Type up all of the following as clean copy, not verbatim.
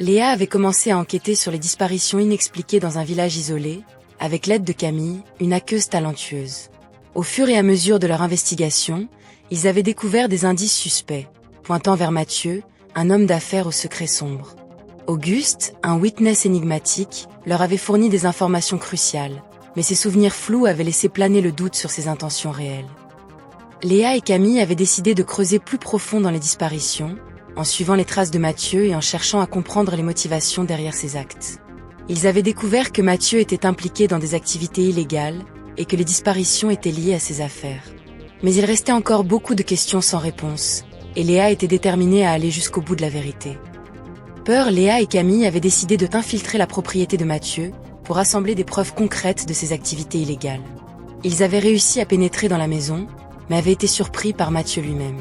Léa avait commencé à enquêter sur les disparitions inexpliquées dans un village isolé, avec l'aide de Camille, une hackeuse talentueuse. Au fur et à mesure de leur investigation, ils avaient découvert des indices suspects, pointant vers Mathieu, un homme d'affaires au secret sombre. Auguste, un witness énigmatique, leur avait fourni des informations cruciales, mais ses souvenirs flous avaient laissé planer le doute sur ses intentions réelles. Léa et Camille avaient décidé de creuser plus profond dans les disparitions, en suivant les traces de Mathieu et en cherchant à comprendre les motivations derrière ses actes. Ils avaient découvert que Mathieu était impliqué dans des activités illégales et que les disparitions étaient liées à ses affaires. Mais il restait encore beaucoup de questions sans réponse, et Léa était déterminée à aller jusqu'au bout de la vérité. Léa et Camille avaient décidé de infiltrer la propriété de Mathieu pour assembler des preuves concrètes de ses activités illégales. Ils avaient réussi à pénétrer dans la maison, mais avaient été surpris par Mathieu lui-même.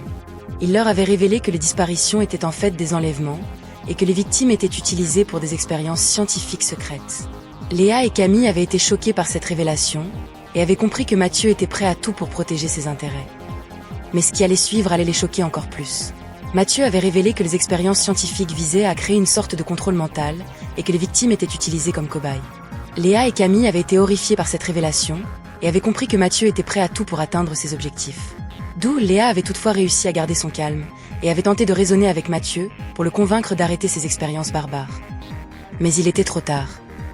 Il leur avait révélé que les disparitions étaient en fait des enlèvements, et que les victimes étaient utilisées pour des expériences scientifiques secrètes. Léa et Camille avaient été choquées par cette révélation, et avaient compris que Mathieu était prêt à tout pour protéger ses intérêts. Mais ce qui allait suivre allait les choquer encore plus. Mathieu avait révélé que les expériences scientifiques visaient à créer une sorte de contrôle mental, et que les victimes étaient utilisées comme cobayes. Léa et Camille avaient été horrifiées par cette révélation, et avaient compris que Mathieu était prêt à tout pour atteindre ses objectifs. D'où Léa avait toutefois réussi à garder son calme, et avait tenté de raisonner avec Mathieu pour le convaincre d'arrêter ses expériences barbares. Mais il était trop tard.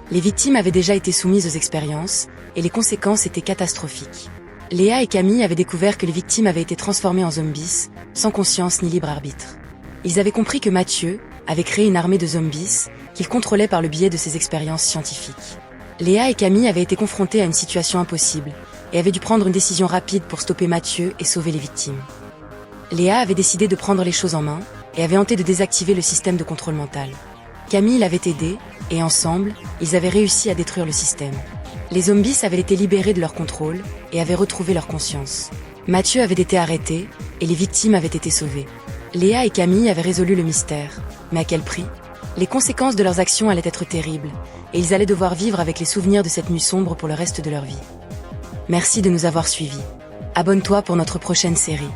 Les victimes avaient déjà été soumises aux expériences, et les conséquences étaient catastrophiques. Léa et Camille avaient découvert que les victimes avaient été transformées en zombies, sans conscience ni libre arbitre. Ils avaient compris que Mathieu avait créé une armée de zombies, qu'il contrôlait par le biais de ses expériences scientifiques. Léa et Camille avaient été confrontées à une situation impossible, et avaient dû prendre une décision rapide pour stopper Mathieu et sauver les victimes. Léa avait décidé de prendre les choses en main, et avait tenté de désactiver le système de contrôle mental. Camille l'avait aidé, et ensemble, ils avaient réussi à détruire le système. Les zombies avaient été libérés de leur contrôle, et avaient retrouvé leur conscience. Mathieu avait été arrêté, et les victimes avaient été sauvées. Léa et Camille avaient résolu le mystère, mais à quel prix ? Les conséquences de leurs actions allaient être terribles, et ils allaient devoir vivre avec les souvenirs de cette nuit sombre pour le reste de leur vie. Merci de nous avoir suivis. Abonne-toi pour notre prochaine série.